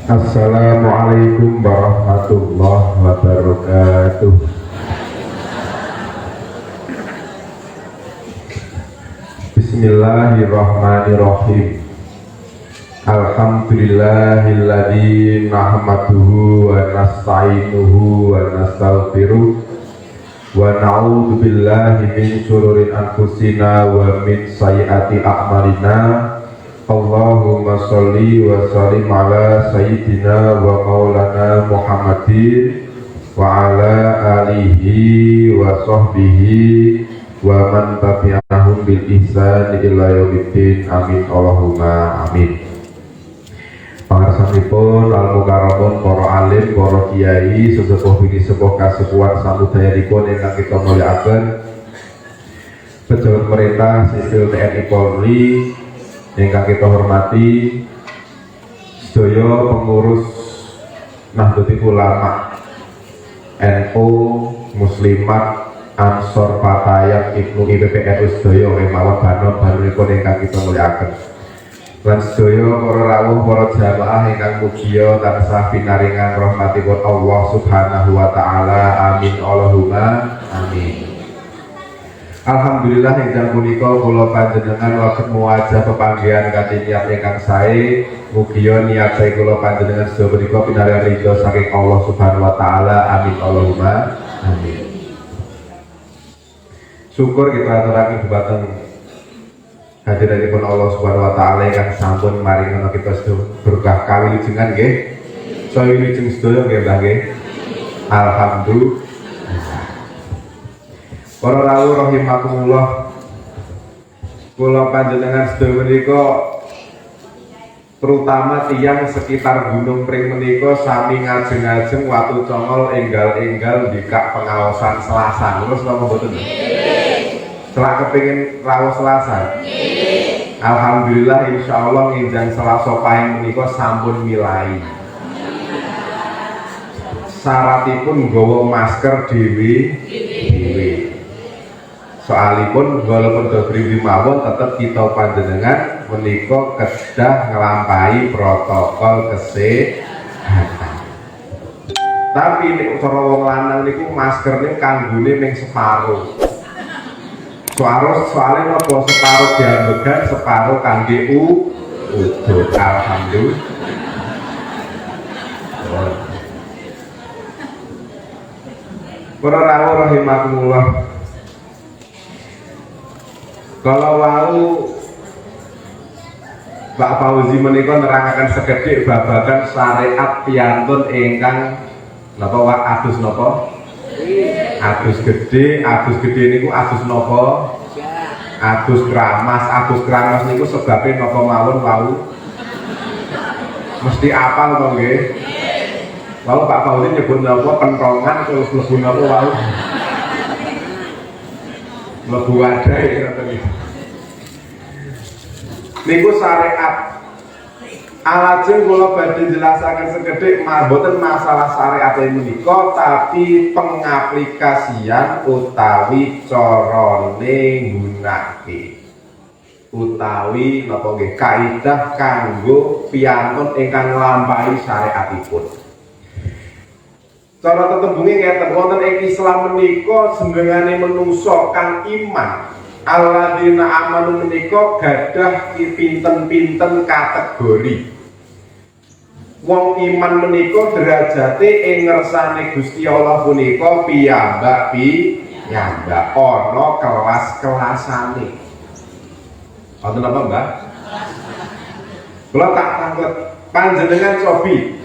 Assalamualaikum warahmatullahi wabarakatuh. Bismillahirrahmanirrahim. Alhamdulillahilladzi nahmaduhu wa nasta'inuhu wa nastaghfiruh wa na'udzu billahi min syururi anfusina wa min sayyiati a'malina. Allahumma sholli wa sallim ala sayyidina wa maulana Muhammadin wa ala alihi wa sahbihi wa man tabi'ahum bil ihsan ila yaumiddin. Amin Allahumma amin. Pangarsanipun al mukarramun para alim, para kiai, sesepuh bini sepuh kasepuhan samudayanipun ingkang kita mulyakaken, pejabat pemerintah sipil TNI Polri ingkang kita hormati, sedaya pengurus Nahdlatul Ulama, NU, Muslimat, Ansor, Fatayat, Ibnu IPPNU sedaya kemawon banon-banonipun ingkang kita mulyakaken. Lan sedaya para rawuh, para jamaah ingkang mugia tansah pinaringan rahmatipun Allah Subhanahu wa taala. Amin Allahumma amin. Alhamdulillah ingkang punika kula panjenengan waged muwajah pepanggihan kanthi niat ingkang sae. Mugia niat sae kula panjenengan sedaya punika pinaringan ridho saking Allah Subhanahu wa taala. Amin Allahumma amin. Syukur kita aturaken dhumateng hadiratipun Allah Subhanahu wa taala ingkang sampun maringono kita sedaya berkah kawilujengan nggih. Saya wilujeng sedaya nggih Mbah nggih. Alhamdulillah. Para rawuh rahimakumullah, kula panjenengan sedaya menika terutama tiyang sekitar Gunung Pring menika sami ngajeng-ajeng watu congol enggal-enggal dikak pengaosan Selasa. Terus napa mboten? Celak kepengin rawuh Selasa. Alhamdulillah insyaallah nginjang Selasa pahing menika sampun milai. Syaratipun nggawa masker dhewe-dhewe. Soalipun walaupun dobri mawon tetap kita panjenengan menika kedah nglampahi protokol kesehatan. Tapi nek cara wong lanang niku maskerne kanggone ning separuh. Soalnya napa separuh diambegan, separuh kangge udut. Alhamdulillah. Para rawuh rahimakumullah. Kalau wau Pak Fauzi menika nerangaken sekedhik babagan syariat piyantun ingkang napa wak adus napa? Adus gede niku adus napa? Adus keramas niku sebabnya napa mawon wau? Mesti apal to nggih? Wau Pak Fauzi nyebut napa pentongan terus mlebu napa wau? Mlebu wadai ngoten iki. Niku syariat. Alajeng kula badhe jelasaken sekedhik mboten masalah syariat menika tapi pengaplikasian utawi carane nggunakake. Utawi napa nggih kaidah kanggo piyantun ingkang nglampahi syariatipun. Cara tetembunge ngeten wonten ing Islam menika jenengane menungso kang iman. Alladzina amanu menika gadah pinten-pinten kategori. Wong iman menika derajate ing ngersane Gusti Allah punika piyambak ana kelas-kelasane. Wonten apa, Mbak? Kula tak tanglet panjenengan cobi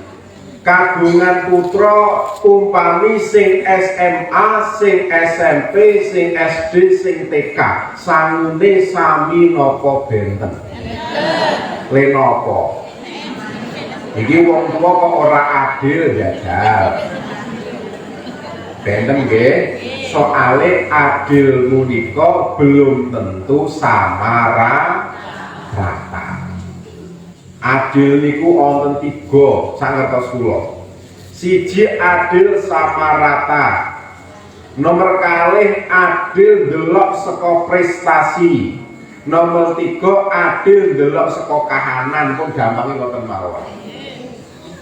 kagungan putra umpami sing SMA, sing SMP, sing SD, sing TK, sangune sami napa benten? Le napa? Iki wong tuwa kok ora adil jajal. Benten nggih, soale adil menika belum tentu sama rata. Adil niku wonten 3 sangertos kula. Siji adil sama rata. Nomor kalih adil delok saka prestasi. Nomor 3 adil delok saka kahanan. Pun gampange ngoten mawon.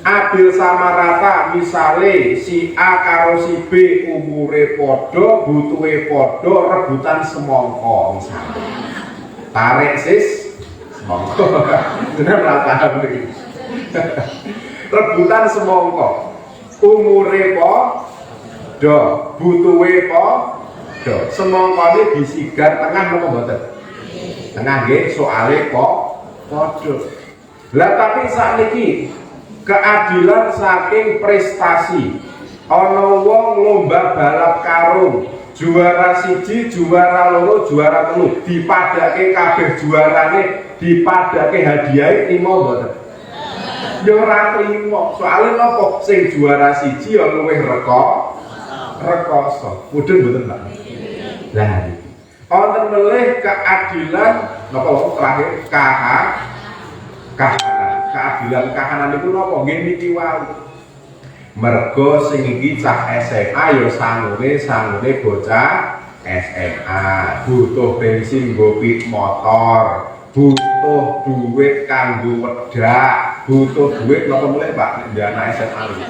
adil sama rata, misale si A karo si B umure podo, butuhe podo, rebutan semongko misalnya. Tarik sis semongko. Bener lah paham iki. Rebutan semongko. Umure podo, butuhe podo. Semongkone disigar tengah napa mboten? Tengah nggih, soale podo. Lah tapi sakniki keadilan saking prestasi. Ana wong lomba balap karung, juara siji, juara loro, juara telu, dipadake kabeh juarane, dipadake hadiah trimo mboten? Ya ora trimo. Soale napa? Sing juara siji ya luwih rekoso. Mudhun mboten, Pak? Lah iki. Wonten melih keadilan napa terakhir keadilan kahanan itu napa nggih niki wae. Mergo sing iki cah SMA ya sangune bocah SMA, butuh bensin nggo pit motor, butuh duit kanggo wedak, butuh duit napa mulai Pak nek anak SMA iki.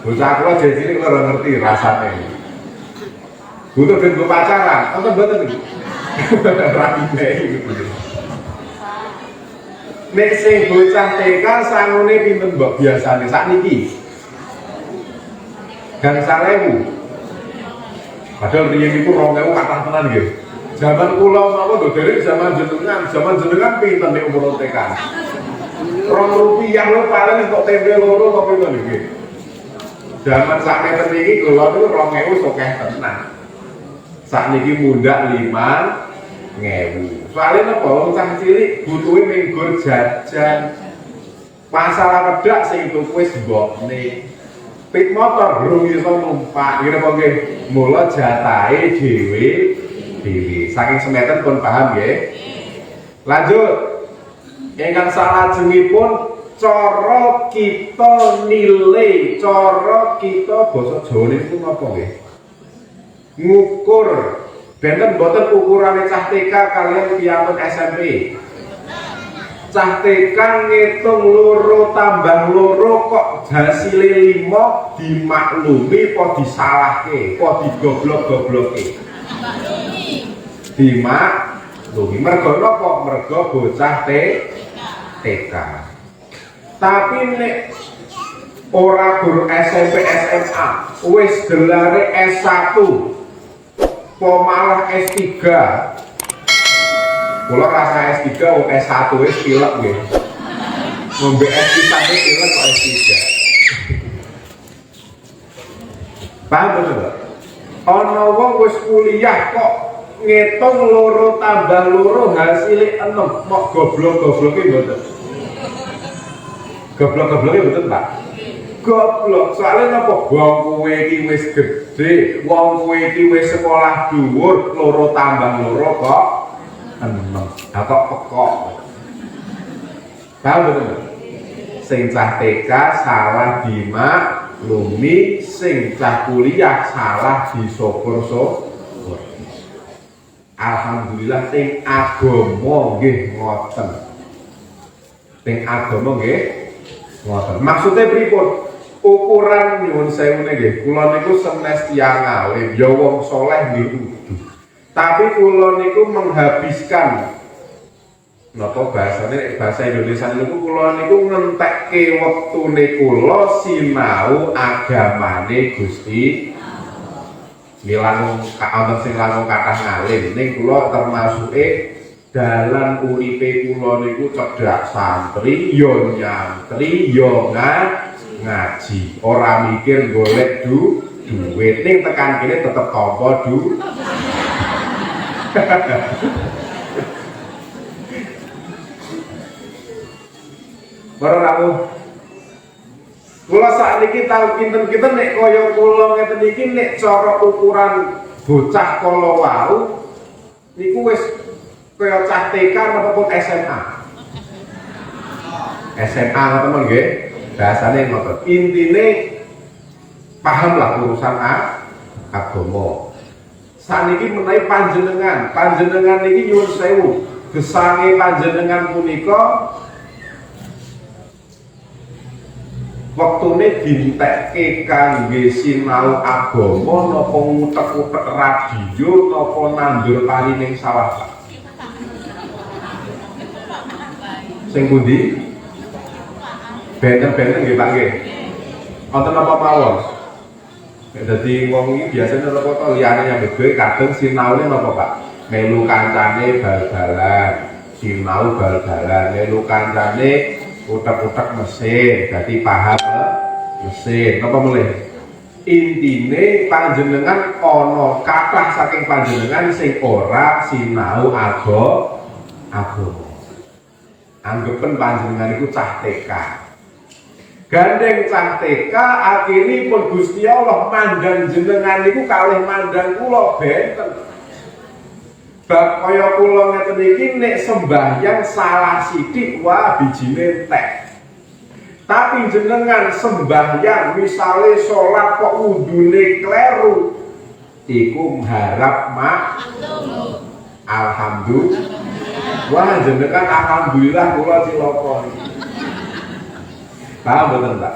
Bocah kula jejine ora ngerti rasane. Butuh duit nggo pacaran, apa mboten iki? Rapine iki. Nek sing bocah TK sangune pinten mbok biasane sakniki? Gangsal 1000. Padahal riyen iku 2000 kathah tenan nggih. Zaman kula mawon lho derek zaman jenengan pinten nek umur TK? Rp2 lho paling kok tempe loro kok pinten nggih. Zaman sakmeten iki kula niku 2000 sokeh tenan. Sakniki mundak 5000. Soalnya napa wong cah cilik butuhe minggur jajan. Masalah wedak sing tuku wis mbokne. Pit motor durung iso numpak, ngene apa nggih? Mula jatahe dhewe. Saking semeten pun paham nggih. Lanjut. Ingkang salajengipun cara kita nilai, cara kita basa Jawa niku napa nggih? Ngukur. Benten boten ukurane cah TK kalian piyantun SMP. Cah TK ngitung loro tambah loro kok hasile 5 dimaklumi apa disalahke, apa digoblok-gobloke. Dimaklumi. Mergo napa? Mergo bocah TK. Tapi nek ora guru SMP SMA wis gelare S1 malah S3. Kula rasa S3 S1 wis pilek nggih. Ngombe S3 pilek kok S3. Paham betul? Ana wong wis kuliah kok ngitung loro tambah loro hasilnya 6, mok goblok-gobloke mboten. Goblok-gobloke mboten, Pak. Goblok, soalnya napa wong kowe iki wis gedhe, wong kowe iki wis sekolah dhuwur, loro tambah loro kok 6. Kok pekok. Paham betul? Sing cah TK salah dimaklumi, sing cah kuliah salah disyukur-syukur. Alhamdulillah sing agama nggih ngoten. Sing agama nggih ngoten. Maksudnya pripun? Ukuran nyuwun sewu nggih, kula niku senes tiyang alim, ya wong saleh nggih kudu. Tapi kula niku menghabiskan napa bahasane bahasa Indonesia niku kula niku ngentekke wektune kula sinau agamane Gusti. Milanung wonten sing langkung kathah ngalim, ning kula termasuke dalan uripe kula niku cedhak santri, yo nyantri, yo ngaji, ora mikir golek duit ning tekan kene tetep tampa Baru aku kula sakniki tau pinten-pinten nek kaya kula ngeten iki nek cara ukuran bocah kala wau niku wis kaya cah TK maupun SMA. SMA ngoten nggih. Bahasane ngoten. Intine pahamlah urusan agama. Saniki menawi panjenengan niki nyuwun sewu. Gesange panjenengan punika wektune dintekke kangge sinau agama napa ngutek-utek radio napa nandur pari ning sawah? Sing pundi? Benten-benten nggih Pak nggih. Wonten napa mawon? Dadi wong iki biasane napa to liyane nyambut gawe kadang sinaune napa Pak? Melu kancane bal-balan, sinau bal-balan, melu kancane utek-utek mesin, dadi paham mesin. Napa mulih? Intine panjenengan ana kathah saking panjenengan sing ora sinau agama. Anggepen panjenengan iku cah TK. Gandeng cah TK akhiripun Gusti Allah mandang jenengan niku kalih mandang kula benten. Bab kaya kula ngeten iki nek sembahyang salah sithik wah bijine entek. Tapi jenengan sembahyang misale salat kok wudune kleru iku mharap alhamdulillah. Wah jenengan alhamdulillah kula cilaka. Paham mboten Pak?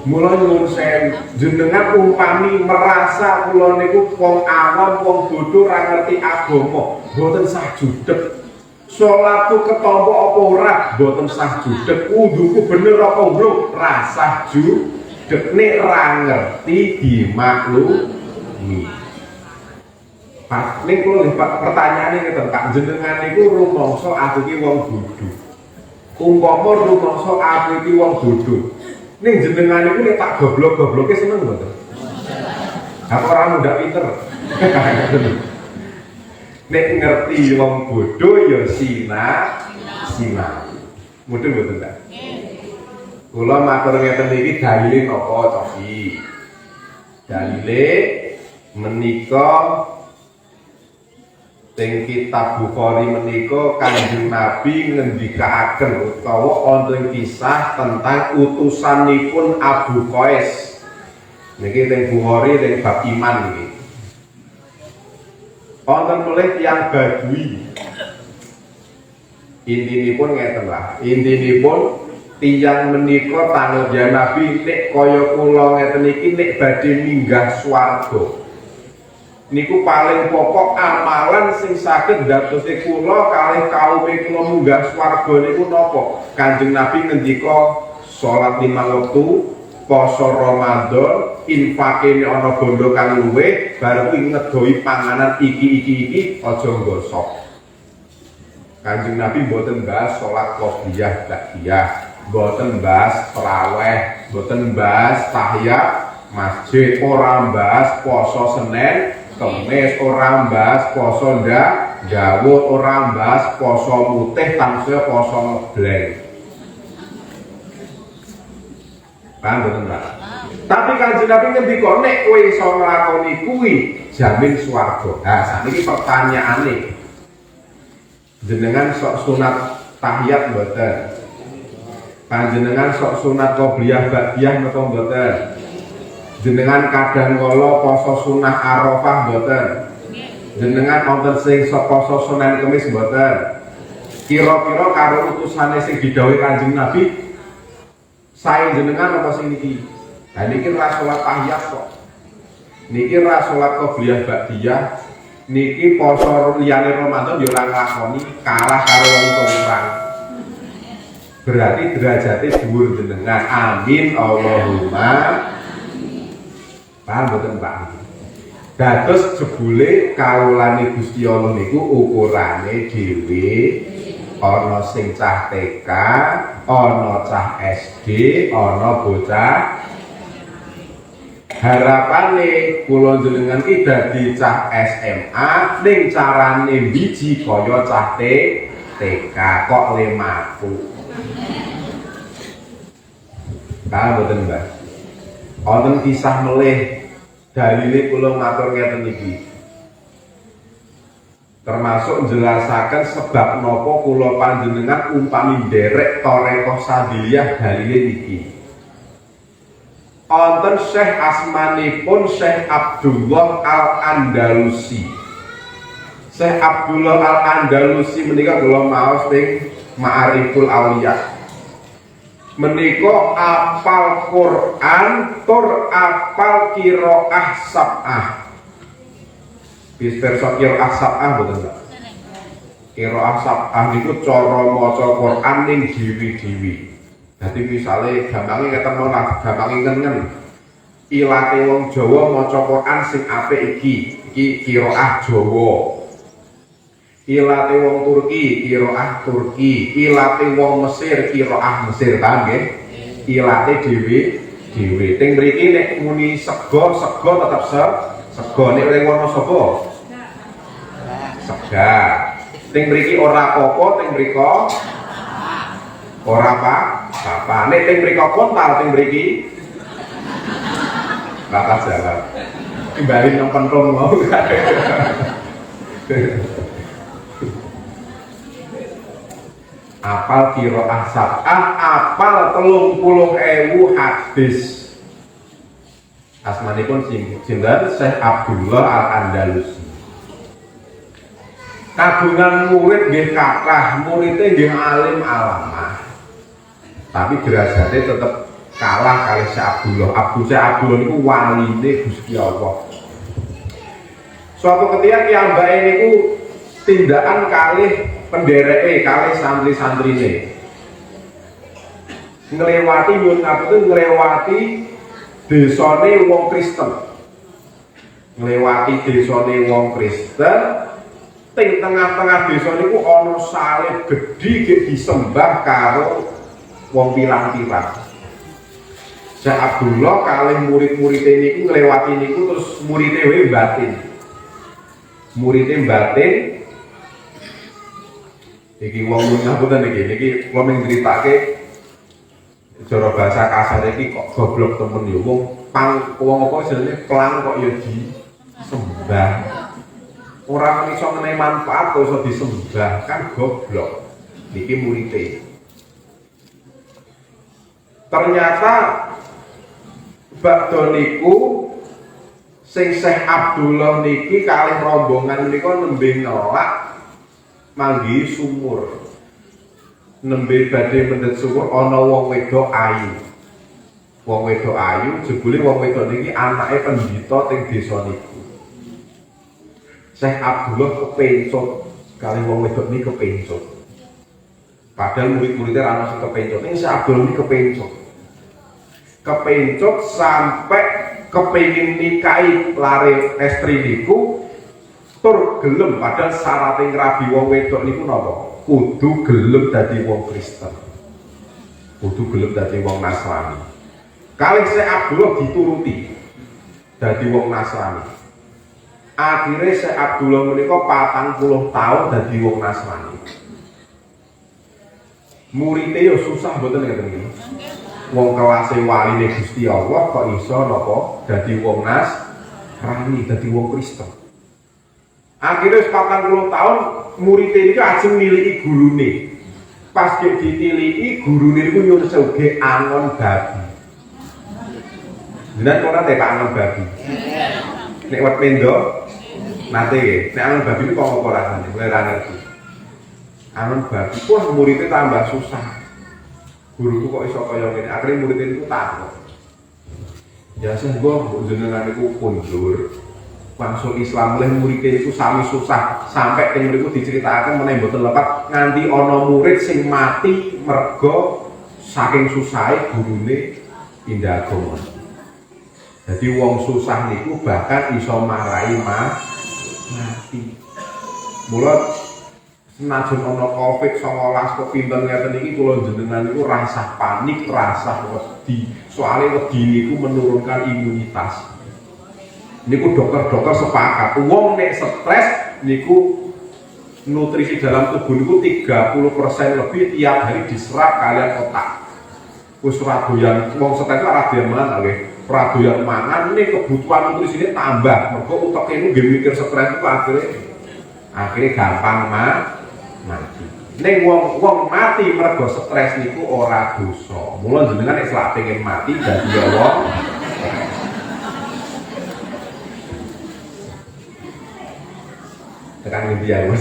Mula nyuwun sewu, jenengan umpami merasa kula niku wong awam, wong bodho ora ngerti agama, mboten sah judeg. Salatku ketampa apa ora, mboten sah judeg. Wuduku bener apa ora, ra sah judeg. Nek ra ngerti dimaklumi. Pak, ning kula nggih Pak, pertanyaane ngeten Pak, jenengan niku rumangsa aku ki wong bodho. Umpama rumangsa aku iki wong bodho. Ning jenengan niku nek tak goblok-gobloke seneng mboten? Aku ora muda pinter. Nek ngerti wong bodho ya sinau. Mudeng mboten Pak? Kula matur ngeten iki dalile napa coki? Dalile menika teng kitab Bukhari menika Kanjeng Nabi ngendikaaken utawa wonten kisah tentang utusanipun Abu Qais. Niki teng Bukhari teng bab iman niki. Wonten mulih tiyang Badui. Intinipun ngeten lah. Intinipun tiyang menika tangganya Nabi nek kaya kula ngeten iki nek badhe minggah swarga. Niku paling pokok amalan sing saged ndadosi kula kalih kaume kula munggah swarga niku napa? Kanjeng Nabi ngendika salat 5 wektu, poso Ramadan, infake ana bondo kang luwih, bar kuwi ngedohi panganan iki aja nggosok. Kanjeng Nabi mboten bahas salat qobliyah ba'diyah, mboten bahas tarawih, mboten bahas tahiyat masjid, ora bahas poso Senin Kemis, orang bahas poso Daud, orang bahas poso mutih tansaya poso ngebleng. Paham mboten Pak? Tapi Kanjeng Nabi ngendika nek kowe iso nglakoni kuwi jamin swarga. Nah, sakniki pertanyaane. Jenengan sok sunat tahiyat mboten? Panjenengan sok sunat qobliyah ba'diyah napa mboten? Jenengan kadang kala poso sunah Arafah mboten? Jenengan wonten sing poso Senin Kemis mboten? Kira-kira karo utusane sing didhawuhi Kanjeng Nabi sae jenengan apa sing niki? Lah niki ra salat tahiyat kok. Niki ra salat qobliyah ba'diyah, niki poso liyane Ramadan yo ora nglakoni, kalah karo wong kurang. Berarti derajate dhuwur jenengan. Amin Allahumma. Paham mboten Pak? Dados jebule kawulane Gusti Allah niku ukurane dhewe ana sing cah TK, ana cah SD, ana bocah. Harapane kula jenengan iki dadi cah SMA ning carane biji kaya cah TK kok lemaku. Paham mboten Mbak? Wonten kisah melih dalile kula matur ngeten iki. Termasuk njelasaken sebab napa kula panjenengan umpami nderek Thariqah Sadiliyah dalile niki. Wonten Syekh asmanipun Syekh Abdullah Al-Andalusi. Syekh Abdullah Al-Andalusi menika kula maos ing Ma'ariful Auliya. menika apal Quran tur apal qiraah sab'ah. Pirsa qiraah sab'ah mboten Pak. Qiraah sab'ah niku cara maca Quran ning dhewe-dhewe. Dadi misale gampange ngeten mawon, gampange ngen. Ilate wong Jawa maca Quran sing apik iki qiraah Jawa. Ilate wong Turki qiraah Turki, ilate wong Mesir qiraah Mesir, paham nggih? Ilate dhewe. Teng mriki nek muni sego tetep sego, nek ora sapa? Sega. Teng mriki ora apa-apa, teng mriko ora apa-apa. Nek teng mriko kontal, teng mriki batas jalan. Kembali nang pentung mau. Apal qiraah sab'ah, apal 30.000 hadis. Asmanipun sinten? Syekh Abdullah Al-Andalusi. Kagungan murid nggih kathah, muridé nggih alim alamah. Tapi derajate tetep kalah kali Syekh Abdullah. Syekh Abdullah niku waline Gusti Allah. Suatu ketika piyambake niku tindakan kalih pendereke kalih santri-santrine. Nglewati nyuwun ngapunten nglewati desane wong Kristen. Nglewati desane wong Kristen, teng tengah-tengah desa niku ana salib gedhi gek disembah karo wong pirang-pirang. Syekh Abdullah kalih murid-muride niku nglewati niku terus muride wae batin. Muride batin iki wong ngapunten niki kula mung critake cara bahasa kasar iki kok goblok temen yo wong apa jenenge pelang kok yo disembah. Ora iso ngenai manfaat kok iso disembah, kan goblok. Niki murite. Ternyata bakdo niku sing Syekh Abdullah niki kalih rombongan menika nembe ngelak manggi sumur. Nembe badhe mendhet sumur ana wong wedok ayu. Wong wedok ayu jebule wong wedok niki anake pendhita teng desa niku. Syekh Abdullah kepencut kali wong wedok niki kepencut. Padahal murid-muridnya ana sing kepencut. Ning Syekh Abdullah niki kepencut sampai kepengin nikahi lare estri niku tur gelem, padahal syarat ngrabi wong wedok niku napa? Kudu gelem dadi wong Kristen. Kudu gelem dadi wong Nasrani. Kalih Syekh Abdullah dituruti dadi wong Nasrani. Akhirnya Syekh Abdullah menika 40 tahun dadi wong Nasrani. Muridé yo susah mboten ngeten iki. Wong kelase waline Gusti Allah kok iso napa dadi wong Nasrani, dadi wong Kristen. Akhirnya 40 tahun muridé iki ajeng niliki gurune. Pas ditiliki gurune niku nyuwun sugih angon babi. Jenengan ora teh angon babi. Nek wet mendo nate nggih. Nek angon babi niku kok ora rasane, ora ngerti. Angon babi wah muridé tambah susah. Guruku kok iso kaya ngene. Akhire muridé niku takut. Ya sungguh jenengan niku kundur. Masuk Islam oleh murid itu sami susah sampai yang mriku diceritakan meneh mboten lepat nganti ana murid sing mati mergo saking susahe gurune pindah agama. Jadi wong susah niku bahkan iso marai mati. Mula senajan ana Covid-19 kepinten ngeten iki kula jenengan niku rasa panik, rasa wedi. Soale wedi niku menurunkan imunitas. Niku dokter-dokter sepakat wong nek stres niku nutrisi dalam tubuh niku 30% lebih tiap hari diserap kalian otak. Wis ora doyan wong stres ora doyan mangan nggih. Ora doyan mangan nek kebutuhan nutrisine tambah. Mergo utake niku nggih mikir stres itu akhire gampang mati. Nek wong mati mergo stres niku ora dosa. Mula jenengan nek selak pengen mati dadi wong tekan ngendi ya Mas.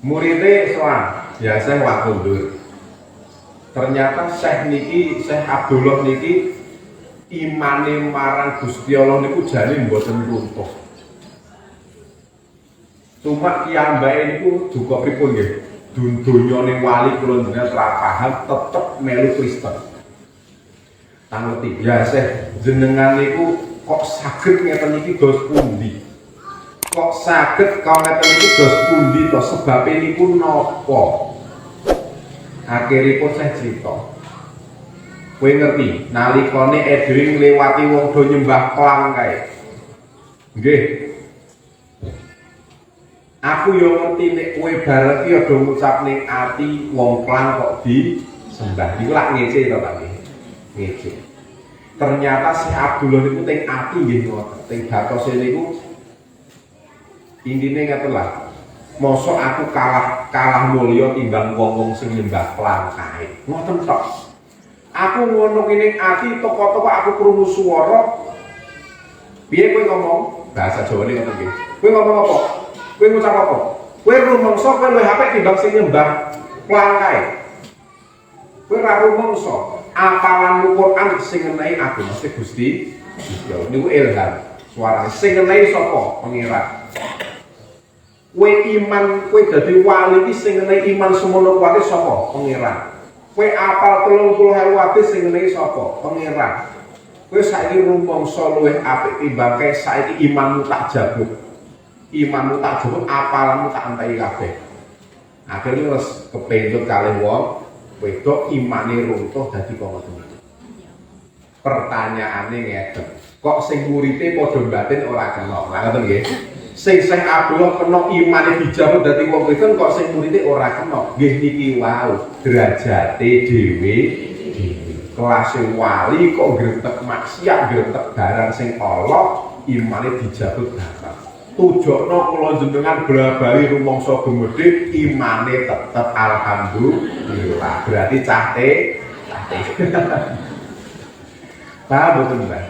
Muridnya soal ya saya waktu dulu. Ternyata Syekh niki, Syekh Abdullah niki imane marang Gusti Allah niku jane mboten runtuh. Cuma kiyambake niku juga pripun nggih? Dunyane wali kula jenengan ora paham tetep melu Kristen. Tangerti, ya Syekh jenengan niku kok saged ngeten iki dos pundi? Kok saged kau ngeten iki dos pundi to sebabe niku napa? Akhiripun saya cerita. Kowe ngerti, nalikane Edwin ngliwati wong do nyembah klang kae. Nggih. Aku yo ngerti nek kowe bareng iki aja ngucap ning ati wong klang kok disembah. Iku lak ngece to Pak nggih. Ngece. Ternyata si Abdullah niku teng ati nggih ngoten. Teng batose niku intine ngeten lah. Mosok aku kalah mulya timbang wong-wong sing nyembah klang kae. Ngoten tok. Aku ngono kene ati toko-toko aku krungu swara. Piye kowe ngomong? Bahasa Jawane ngoten nggih. Kowe ngomong apa? Kowe ngucap apa? Kowe rumangsa kowe luwih apik timbang sing nyembah klang kae. Kowe ra rumangsa apalanmu Quran sing ngenehi aku mesti Gusti Allah niku ilham. Suarane sing ngenehi sapa? Pangeran. Kowe iman, kowe dadi wali iki sing ngenehi iman semono kuwate sapa? Pangeran. Kowe apal 30.000 hadis sing ngenehi sapa? Pangeran. Kowe saiki rumangsa luwih apik timbang kae saiki imanmu tak jabut. Imanmu tak jabut, apalanmu tak entai kabeh. Akhirnya terus kependut kalih wong wedok imane runtuh dadi kok ngoten iki. Pertanyaane ngeten. Kok sing murite padha batin ora kena? Lah ngoten nggih. Sing Abdullah kena imane dijabut dadi wong Kristen kok sing murite ora kena. Nggih niki wau derajate dhewe. Kelas wali kok gretek maksiat, gretek barang sing Allah imane dijabut barang. Tujokno kula jenengan bola-bali rumangsa gemedhe imane tetep alhamdulillah. Berarti cahte. Paham boten, Mbak?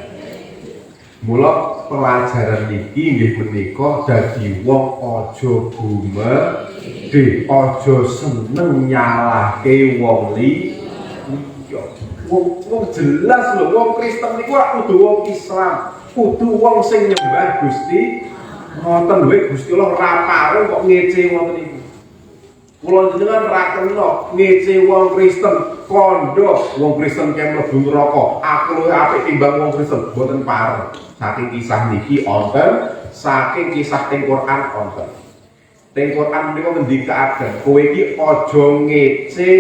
Mula pelajaran niki nggih menika dadi wong aja gumedhe, aja seneng nyalahke wong liya. Wong jelas lho wong Kristen niku ora kudu wong Islam, kudu wong sing nyembah Gusti. Ngoten lho Gusti Allah ra pareng kok ngece ngoten iki. Kula jenengan ra kena ngece wong Kristen, kandha wong Kristen kaya mlebu neraka. Aku luwih apik timbang wong Kristen, mboten pareng. Saking kisah niki wonten, saking kisah teng Quran wonten. Teng Quran menika ngendikaken, kowe iki aja ngece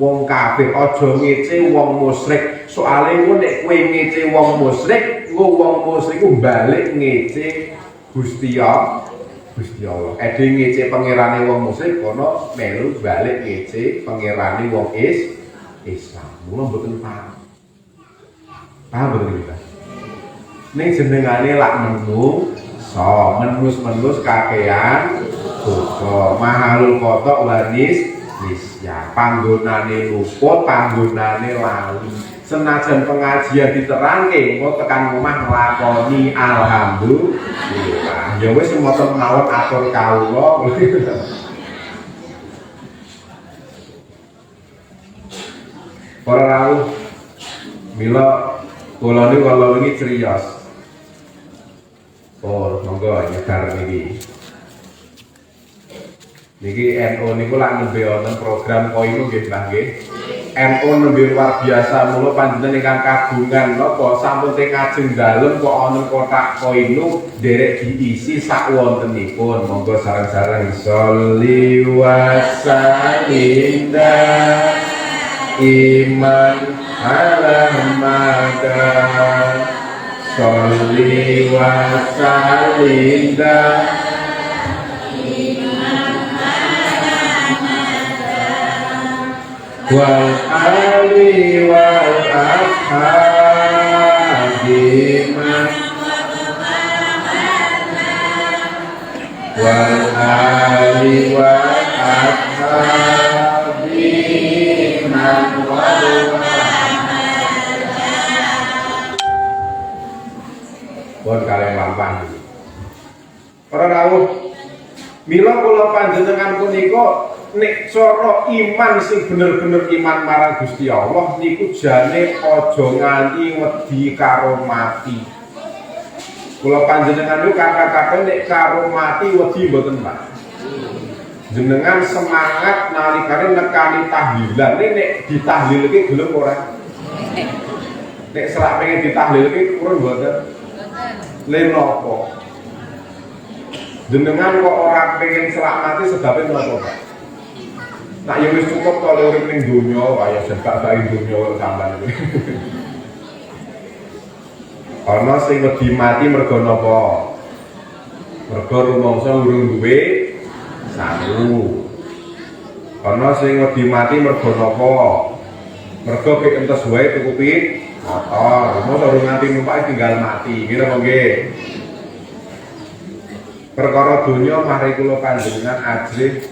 wong kafir, aja ngece wong musyrik. Soale engko nek kowe ngece wong musyrik, engko wong musyrik ku balik ngece Gusti Allah. Ede ngece pangerane wong musyrik kono melu balik ngece pangerane wong Islam. Mula mboten paham. Paham mboten iki, Pak? Ning jenengane lak menus kakean dosa. Mahalul kotok wanis nisya. Panggonane luput, panggonane lali. Senajan pengajian diterangke, engko tekan omah nglakoni alhamdulillah. Ya wis semoten mawon atur kawula. Para rawuh mila kula niku kala wingi criyos. Oh, monggo nyebar niki. Niki NU niku lak nembe wonten program koino nggih Mbah nggih. NU nembe luar biasa mula panjenengan ingkang kagungan napa sampun teng ajeng dalem kok ana kotak koino derek diisi sak wontenipun. Monggo sareng-sareng sholli wa sallim iman ala madan sholli wa sallim wal ali wal ashabi wal ali wal ashabi pun kalian lampah para rawuh Mila kula panjenengan punika nek cara iman sing bener-bener iman marang Gusti Allah niku jane aja nganti wedi karo mati. Kula panjenengan niku kata-kata nek karo mati wedi mboten Pak. Jenengan semangat nalikane nekani tahlilan nek ditahlilke gelem ora? Nek selak pengen ditahlilke kurang mboten? Lha napa? Jenengan kok orang pengen selak mati sebabnya menapa Pak? Nak ya wis cukup to urip ning donya, kaya sebab-sebab donya sampean iki. Ana sing wedi mati mergo napa? Mergo rumangsa urung duwe sangu. Ana sing wedi mati mergo napa? Mergo kek entes wae tuku motor, motor urung nganti numpak tinggal mati. Ngira nggih. Perkara dunia mari kula panjenengan ajrih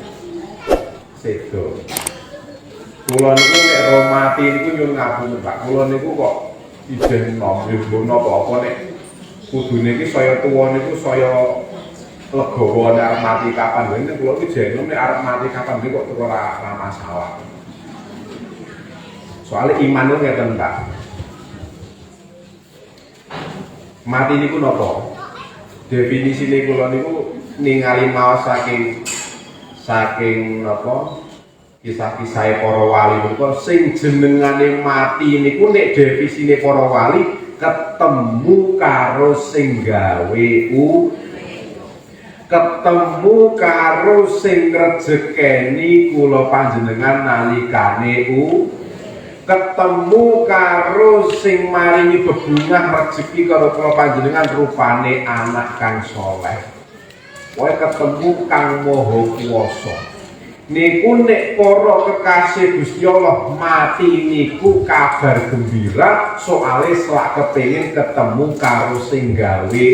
sedo. Kula niku nek ro mati niku nyuwun ngapun Pak. Kula niku kok ijen nom nggih apa-apa nek kudune iki saya tuwa niku saya legawa nek arep mati kapan ngene kula iki jenom nek arep mati kapan iki kok ora masalah. Soale iman niku ngeten Pak. Mati niku napa? Definisine kula niku ningali maos saking napa kisah-kisah para wali niku sing jenengane mati niku nek definisine para wali ketemu karo sing gawe ketemu karo sing rejekeni kula panjenengan nalikane ketemu karo sing maringi bebungah rezeki karo kula panjenengan rupane anak kang saleh. Kowe ketemu kang maha kuwasa. Niku nek para kekasih Gusti Allah mati niku kabar gembira soale selak kepengin ketemu karo sing gawe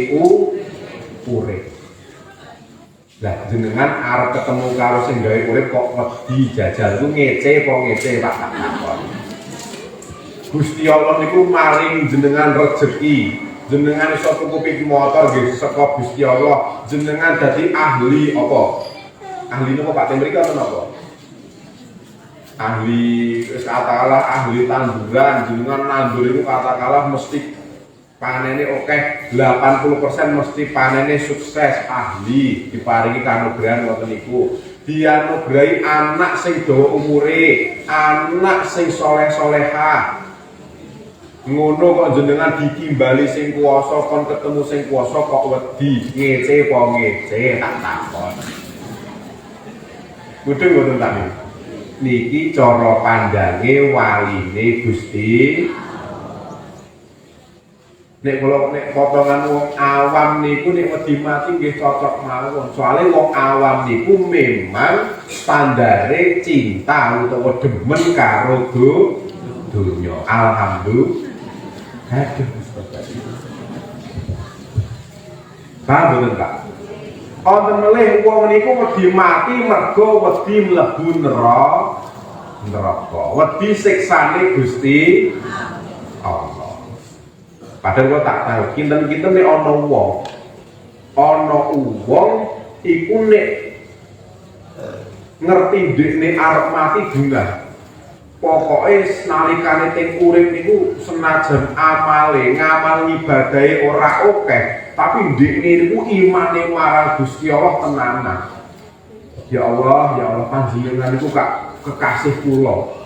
urip. Lah jenengan arep ketemu karo sing gawe urip kok wedi jajal ku ngece apa ngece Pak takon. Gusti Allah niku maring jenengan rezeki, jenengan iso tuku sepeda motor nggih saka Gusti Allah, jenengan dadi ahli apa? Ahli napa Pak Temrika atau napa? Ahli katakanlah ahli tanduran, jenengan nandur itu katakanlah mesti panene oke, 80% mesti panene sukses, ahli diparingi kanugrahan ngoten niku. Dianugerahi anak sing dawa umure, anak sing soleh-solehah. Ngono kok jenengan ditimbali sing kuwasa kon ketemu sing kuwasa kok wedi ngece apa ngece tak takon. Mudeng mboten tadi. Niki cara pandange waline Gusti. Nek kula nek potongan wong awam niku nek wedi mati nggih cocok mawon. Soale wong awam niku memang standare cinta utawa demen karo dunya. Alhamdulillah. Aduh, Pak bener Pak. Wonten melih wong niku wedi mati mergo wedi mlebu neraka. Wedi siksane Gusti Allah. Padahal kok tak tahu kinten-kinten nek ana wong iku nek ngerti ndekne arep mati bungah. Pokoke nalikane teng urip niku senajan amale ngamal ibadahe ora akeh, tapi ndekne niku imane marang Gusti Allah tenanan. Ya Allah panjenengan niku kekasih kula.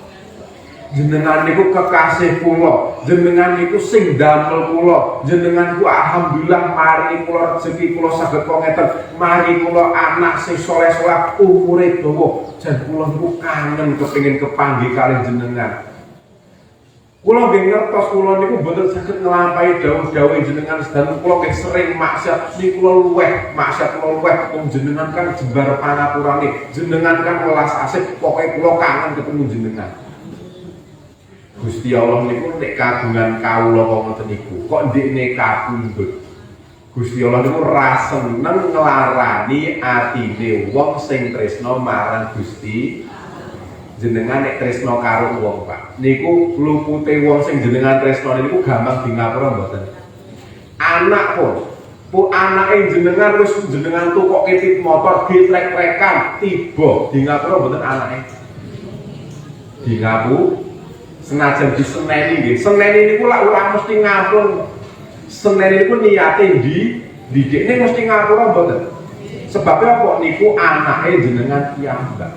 Jenengan niku kekasih kula, jenengan niku sing damel kula, jenengan niku alhamdulillah maringi kula rezeki kula saged kok ngeten, maringi kula anak sing saleh-saleh umure dawa, jan kula niku kangen kepengin kepanggih kalih jenengan. Kula nggih ngertos kula niku mboten saged nglampahi dawuh-dawuh jenengan sedanten kula nggih sering maksiat niku kula luweh, maksiat kula luweh wong jenengan kan jembar panapurane, jenengan kan welas asih, pokoke kula kangen ketemu jenengan. Gusti Allah niku nek kagungan kawula kok ngoten niku kok ndekne kapundhut. Gusti Allah niku ra seneng nglarani atine wong sing tresna marang Gusti. Jenengan nek tresna karo wong Pak niku lupute wong sing jenengan tresna niku gampang di ngapura mboten. Anak pun ku anake jenengan wis jenengan tukok kitip motor ditrek-trekan tiba di ngapura mboten anake. Di ngapu senajan diseneni nggih. Seneni niku lak ora mesti ngapung. Seneni niku niate didikne mesti ngapura mboten. Sebabnya apa niku anake jenengan piyambak.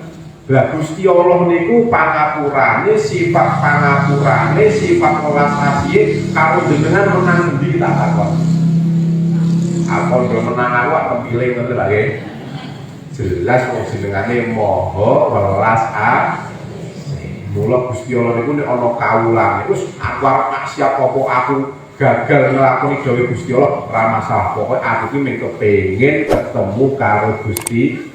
Lah Gusti Allah niku pangapurane, sifat pangapurane, sifat welas asih karo jenengan menang ndi tak takon. Apa ndo menang awak kepilih ngoten lho nggih. Jelas wong jenengane Maha Welas Asih. Mula Gusti Allah niku nek ana kawulan niku aku arep maksiat apa aku gagal nglakoni dawuh Gusti Allah ora masalah. Pokoke aku ki mung kepengin ketemu karo Gusti.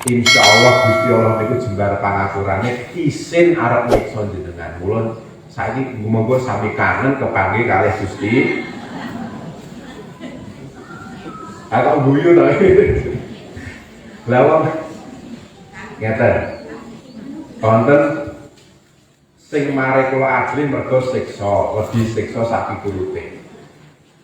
Insyaallah Gusti Allah niku jembar pangapurane isin arep nyiksa jenengan. Mula saiki monggo sami kangen kepanggih kalih Gusti. Aku guyu to. Lawang ngeten. Wonten sing mare kula ajli mergo siksa, wedi siksa sapiturute.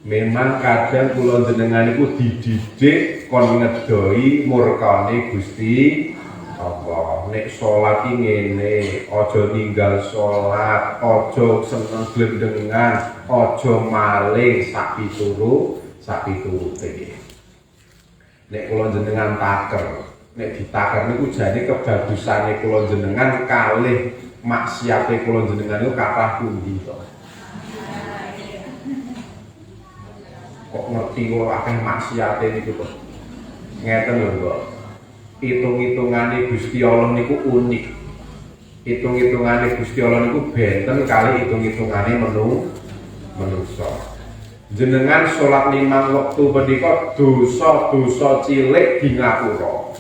Memang kadang kula jenengan iku dididik kon ngedoi murkane Gusti Allah. Nek salat iki ngene, aja ninggal salat, aja seneng glendengan, aja maling sapiturute. Nek kula jenengan taker, nek ditaker niku jane kebagusane kula jenengan kalih maksiate kula jenengan niku kathah pundi to. Kok ngerti kula akeh maksiate niku to. Ngeten lho kok. Hitung-hitungane Gusti Allah niku unik. Hitung-hitungane Gusti Allah niku benten kali hitung-hitungane menungso. Jenengan sholat 5 waktu menika dosa-dosa cilik di ngapura.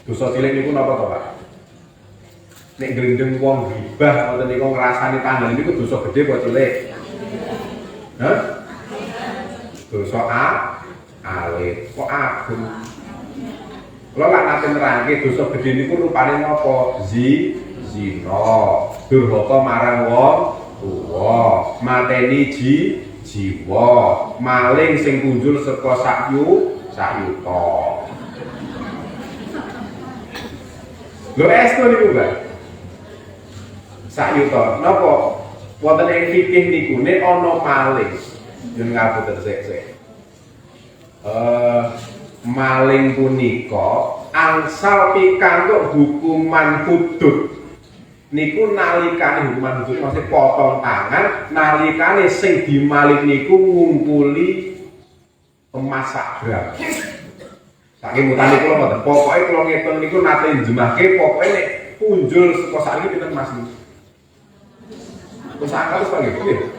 Dosa cilik niku napa to, Pak? Nek glendeng wong gibah ngoten niku ngrasani tanggal niku dosa gedhe apa cilik? Hah? Dosa alit. Kok agung? Kula lak nate nerangke dosa gedhe niku rupane napa? Zina, durhaka marang wong tuwa, mateni jiwa, maling sing punjul saka sakyuta. Lho estu niku, Pak. Sakyuta. Napa? Wonten ing fikih niku nek ana maling, yen ngapunten sik. Maling punika angsal pikantuk hukuman hudud. Niku nalikane hukuman hudud maksud potong tangan, nalikane sing dimaling niku ngumpuli emas sak gram. Saking mutane kula mboten, pokoke kula ngitung niku nate njemahke pokoke nek punjul saka sakniki pinten Mas niku. Terus akal Pak nggih.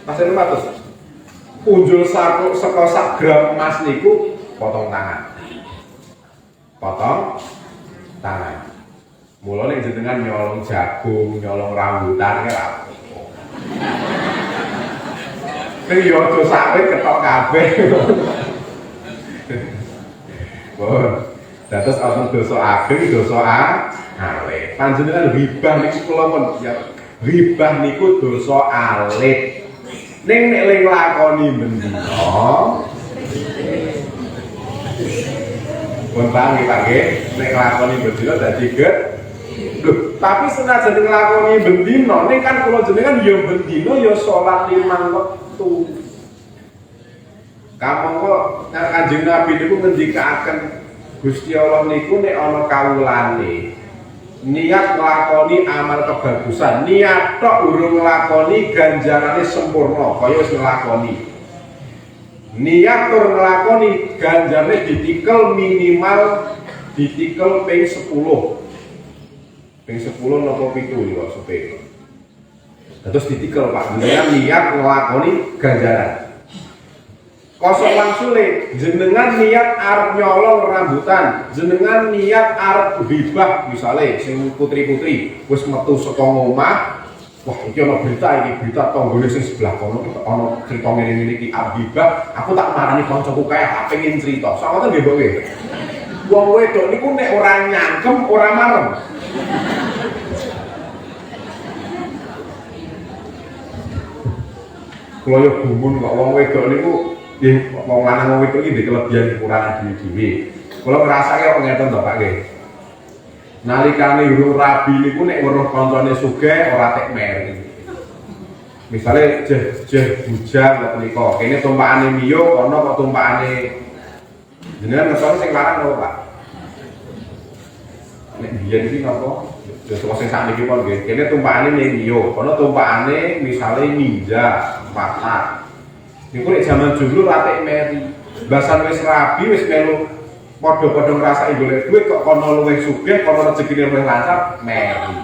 Mas 400. Punjul saka sak gram emas niku potong tangan. Potong tangan. Mula nek jenengan nyolong jagung, nyolong rambutan ya apa. Nek yo aja sawit ketok kabeh. Bon. Dados ana dosa ageng, dosa alit. Panjenengan ribah niku kula pun ya ribah niku dosa alit. Ning nek ling lakoni bendina pun panggih nek lakoni bendina dadi Loh, tapi senajan nglakoni bendina, ning kan kula jenengan ya bendina ya salat 5 wektu. Kamangka Kanjeng Nabi niku ngendikaken Gusti Allah niku nek ana kawulane niat nglakoni amal kebagusan, niat tok urung nglakoni ganjarane sempurna kaya wis nglakoni. Niat tur nglakoni ganjarane ditikel minimal ditikel ping 10. Ping 10 napa 7 lho sepeda. Terus ditikel Pak, jenengan niat nglakoni ganjaran. Kosok langsule, jenengan niat arep nyolong rambutan, jenengan niat arep hibah misale sing putri-putri wis metu saka omah. Wah, iki ana berita tanggane sing sebelah kono ana crita ngene-ngene iki hibah, aku tak marani kancaku kae pengin crita. Sawoten nggih, Mbok nggih. Wong wedok niku nek ora nyangkem ora marem. Kula yo gumun kok wong wedok niku Nggih, wong lanang wong wedok iki ndek kelebihan kekurangan dhewe-dhewe. Kula ngrasake kok ngeten to, Pak nggih. Nalikane urung rabi niku nek weruh kancane sugih ora tek meri. Misale jeh bujang kok menika, kene tumpakane miyo, kono kok tumpakane jenengan ngerti sing larang lho, Pak. Nek biyen iki napa? Ya terus sing sakniki pun nggih. Kene tumpakane miyo, kono tumpakane misale ninja, patat. Niku nek jaman dulu ratek meri. Basan wis rabi wis melu padha-padha ngrasaki golek duit kok kono luwih sugih, kono rezekine luwih lancar meri.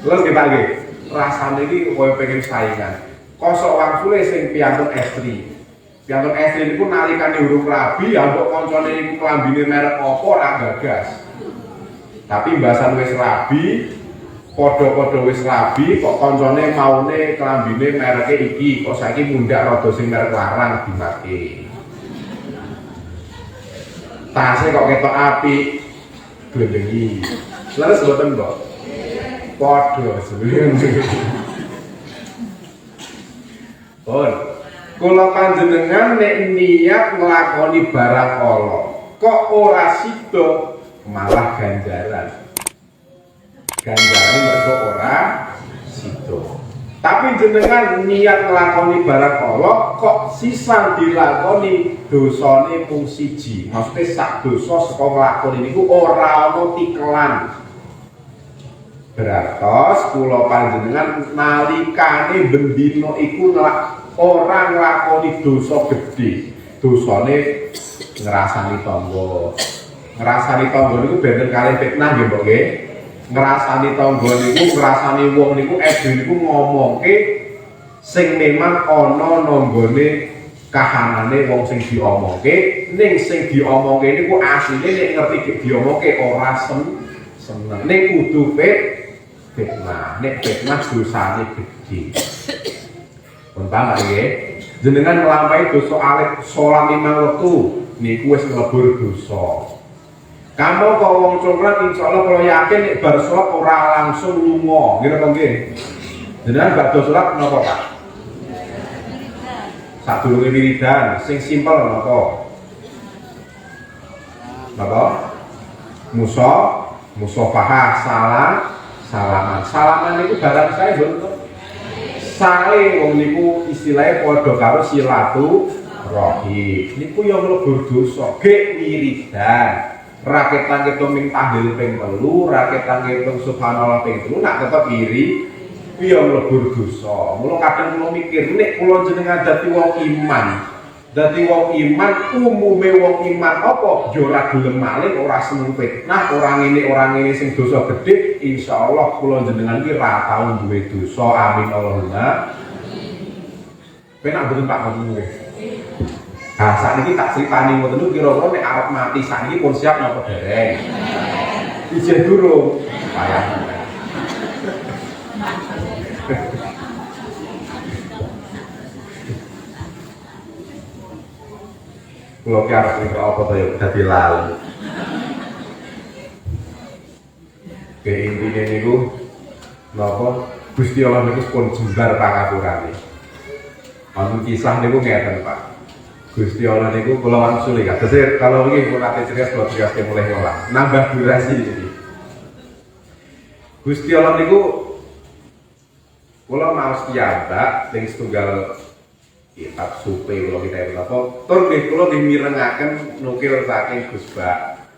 Terus nggih Pak nggih. Rasane iki koyo pengen saingan. Kosok wangsule sing piantun estri. Piantun estri niku nalikane urung rabi ya mbok kancane niku klambine merek apa ora gagas. Tapi basan wis rabi padha-padha wis rabi kok kancane maune klambine mereke iki kok saiki mundak rada sing merek larang dimake. Tase kok ketok apik glendengi. Leres mboten, Mbok? Padha sebenarnya. Kula panjenengan nek niat nglakoni barang ala kok ora sida malah ganjaran. Ganjaran mergo ora sida. Tapi jenengan niat nglakoni barang ala kok sisa dilakoni dosane mung siji. Maksude sak dosa saka nglakoni niku ora ana tikelan. Berartos kula panjenengan nalikane bendina iku ora nglakoni dosa gedhe. Dosane ngrasani tangga. Ngrasani tangga niku benten kalih fitnah nggih, Mbok nggih. Ngrasani tangga niku ngrasani wong niku niku ngomongke sing memang ana nanggone kahanane wong sing diomongke, ning sing diomongke niku asline nek ngerti diomongke ora seneng. Ning kudu fitnah. Nek fitnah dosane gedhe. Pun paham nggih? Jenengan nglampahi dosa alit salat 5 wektu niku wis nglebur dosa. Kamu kok wong congkran insyaallah kalau yakin nek bar salat ora langsung lunga, nggih apa nggih? Jenengan badhe salat napa, Pak? Sadurunge wiridan, sing simpel napa? Napa? Musafahah, salaman niku barang saya mboten. Sae wong niku istilahnya padha karo silaturahim. Niku yo mlebu dosa, gek wiridan. Raketan kita ming tahlil ping 3, raketan kita subhanallah ping 3, nak tetep iri kuwi yo mlebu dosa. Mula kadang kula mikir nek kula jenengan dadi wong iman. Dadi wong iman umume wong iman apa yo ora gelem maling, ora seneng fitnah, ora ngene sing dosa gedhe, insyaallah kula jenengan iki ra tau duwe dosa. Amin Allahumma. Penak mboten Pak ngoten. Nah, saat ini tak ceritani ngoten niku kira-kira nek arep mati sakniki pun siap napa dereng? Ijen durung. Payah. Kula ki arep mikir apa to ya dadi lali. Ke intine niku napa Gusti Allah niku pun jembar pangapurane. Anu kisah niku ngeten, Pak. Gusti Allah niku kula wangsuli kados kalau iki pun ate cerita kula cerita mulai olah nambah durasi iki. Gusti Allah niku kula maos piyambak ning setunggal kitab supe kula kita apa tur nggih kula nggih mirengaken nukil saking Gus Bak.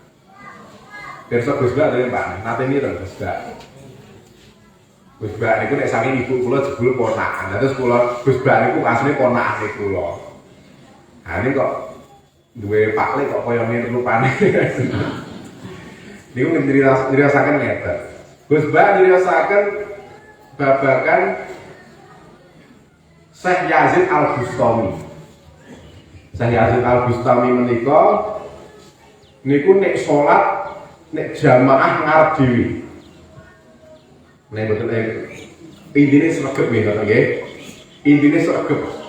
Pirsa Gus Bak lho Pak, nate mireng Gus Bak. Gus Bak niku nek saking ibu kula jebul ponakan. Terus kula Gus Bak niku asline ponakane kula. Nah ini kok duwe paklik kok kaya ngene rupane. Niku nyriyosaken ngeten. Gus Bak nyriyosaken babagan Syekh Yazid Al-Bustami. Syekh Yazid Al-Bustami menika niku nek salat nek jamaah ngarep dhewe. Nek boten intine sregep nggih. Intine sregep.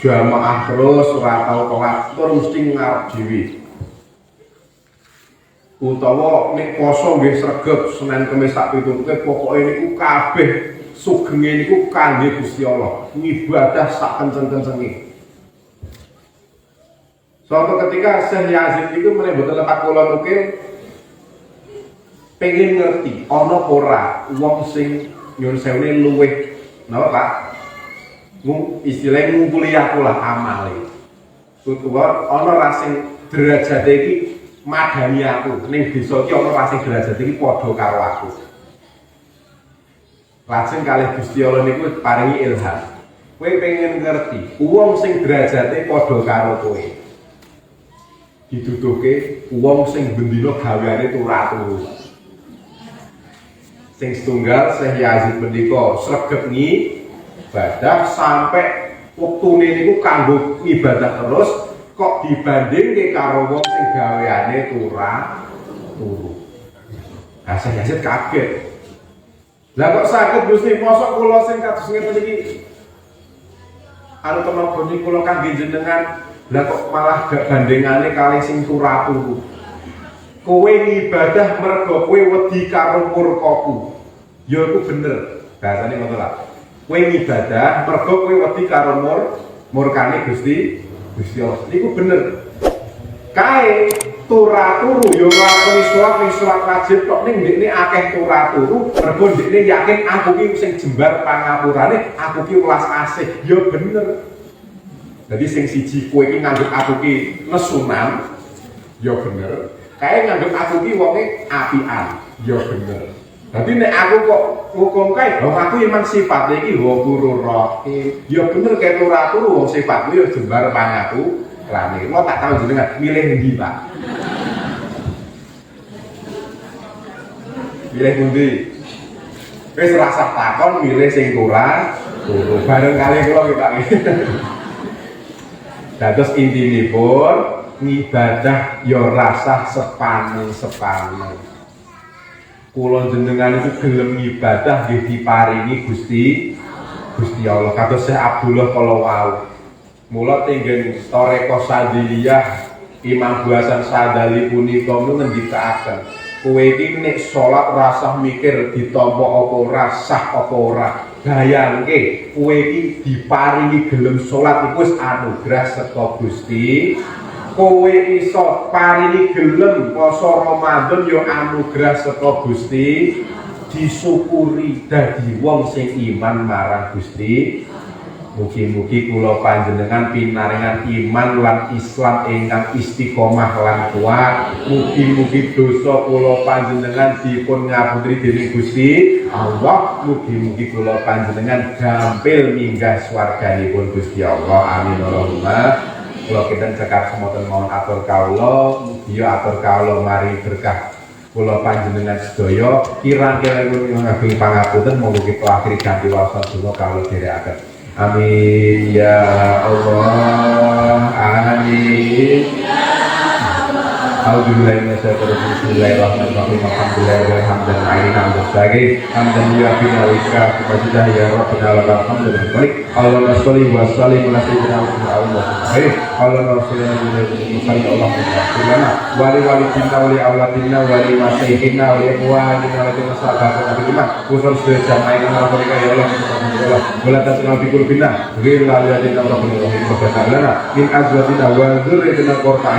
Jamaah terus ora tau telat tur mesti ngarep dhewe. Utawa nek poso nggih sregep Senin Kamis sak pitutuke pokoke niku kabeh sugenge niku kangge Gusti Allah, ngibadah sak kenceng-kencenge. Suatu ketika Syekh Yazid itu mboten lepat kula nukil pengen ngerti ana ora wong sing nyuwun sewune luwih napa Pak? Istilahnya ngumpuli aku lah amale. Utawa ana ra sing derajate iki madani aku. Ning desa iki ana ra sing derajate iki padha karo aku. Lajeng kalih Gusti Allah niku paringi ilham. Kowe pengen ngerti wong sing derajate padha karo kowe. Ditutuke wong sing bendina gaweane turu. Sing setunggal Syekh Yazid menika sregep ibadah sampai wektune niku kanggo ibadah terus kok dibandingke karo wong sing gaweane turu. Nah Syekh Yazid kaget. Lah kok saged Gusti mosok kula sing kados ngeten iki anu tenaga niku kula kangge jenengan. Lah kok malah gak bandingane kalih sing turu. Kowe ibadah mergo kowe wedi karo murkaku. Ya iku bener. Bahasane ngono lah. Kowe ibadah mergo kowe wedi karo murkane Gusti Allah. Iku bener. Kae turu ya ora sholat wajib tok ning ndekne akeh turu mergo ndekne yakin aku ki sing jembar pangapurane, aku ki welas asih. Ya bener. Jadi sing siji kowe iki nganggep aku ki nesunan, ya bener. Kae nganggep aku ki wonge apian, ya bener. Dadi nek aku kok ngukum kae, lho aku emang sifate iki ghafurur rahim. Ya bener kae turu wong sifatku ya jembar pangaku lane. Lo tak tahu jenengan milih ndi, Pak? Milih pundi? Wis rasa takon milih sing turu bareng kali kula kita. Dados intinipun ngibadah ya rasah sepane. Kula jenengan itu gelem ngibadah nggih diparingi Gusti Allah. Kados Syekh Abdullah kala wau. Mula tenggen Thariqah Sadiliyah Imam Hasan Sadali punika ngendikaaken, kowe iki nek salat rasah mikir ditampa apa ora, sah apa ora. Bayangke kowe iki diparingi gelem salat iku wis anugrah saka Gusti. Kowe iso paringi gelem poso Ramadan ya anugrah saka Gusti. Disyukuri dadi wong sing iman marang Gusti. Mugi-mugi kula panjenengan pinaringan iman lan Islam ingkang istiqomah lan kuat. Mugi-mugi dosa kula panjenengan dipun ngapuri dening Gusti Allah. Mugi-mugi kula panjenengan gampil minggah swarganipun Gusti Allah. Amin Allahumma. Kula kinten cekap semoten mawon atur kawula, mugi atur kawula mari berkah kula panjenengan sedaya. Kirang-kirang ngabing pangapunten monggo kita akhiri ganti wasa donga kawula dherekaken. Amin ya Allah. Amin. Alhamdulillah bismillahirrahmanirrahim. Alhamdulillah hamdan aina mustaqim hamdan yu'afina wa ika kepada ya Rabbana lakal hamdu wal balik. Allahumma sholli wa sallim ala sayyidina Muhammad. Allahumma sholli ala sayyidina Allahumma wali walidina wali auladina wali masyaykhina wali ikhwanina wali masahabatina bil iman khusus jamaah Rabbika ya Allah wala tasna fi qulubina ghayra alladina rabbana rahim min azwajina wa dzurriyyatina qurrata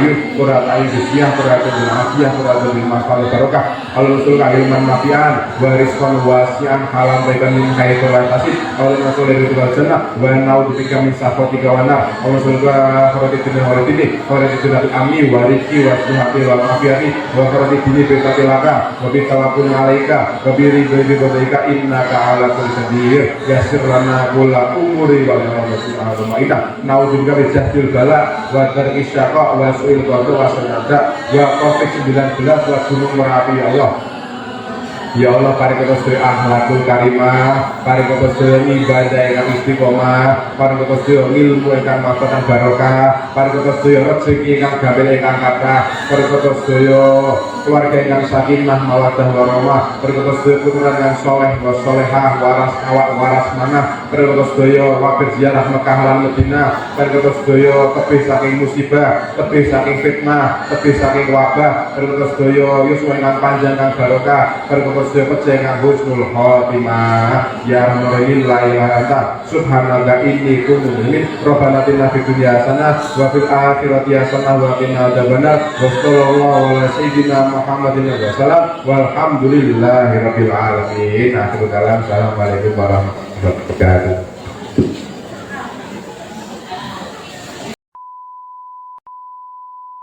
a'yun perhatian dengan afiah, perhatian dengan masalah barokah. Allah Rasul kahilman mafian, wariskan wasian, halam baikan min kaitu lantasid. Allah Rasul dari tugal jannah, wa naudubika min safotika wanar. Allah Rasul kahirotidina waridini, waridina amni, wariki, wasduhati, wal-mafiati, wa karatidini betatilaka, wa bitawakun alaika, wa biri-biri bodaika, inna ka'ala kulsadir, yasir lana kula umuri, wa al-Ma'idah, naudubika bijahdil bala, wa darkisyaqa, wa su'il qadu, wa sanada, ya COVID-19 wa gunung Merapi ya Allah. Ya Allah, paring kita sedaya akhlakul karimah, paring kita sedaya ibadah yang istiqomah, paring kita sedaya ilmu ingkang mapan barokah, paring kita sedaya rezeki ingkang gampil ingkang kathah, paring kita sedaya keluarga ingkang sakinah mawaddah warahmah, paring kita sedaya puturan yang soleh wa solehah, waras awak waras manah, paring kita sedaya wakil ziarah Mekah lan Madinah, paring kita sedaya tebih saking musibah, tebih saking fitnah, tebih saking wabah, paring kita sedaya yuswa ingkang panjang kang barokah, paring kita pece husnul khotimah ya rahmanir la ilaha anta subhanaka inni kuntu minal rabbana atina fid dunya hasanah wa fil akhirati hasanah wa qina adzabannar wa sallallahu ala sayyidina Muhammadin wa sallam walhamdulillahi rabbil alamin. Akhirul kalam. Assalamualaikum warahmatullahi wabarakatuh.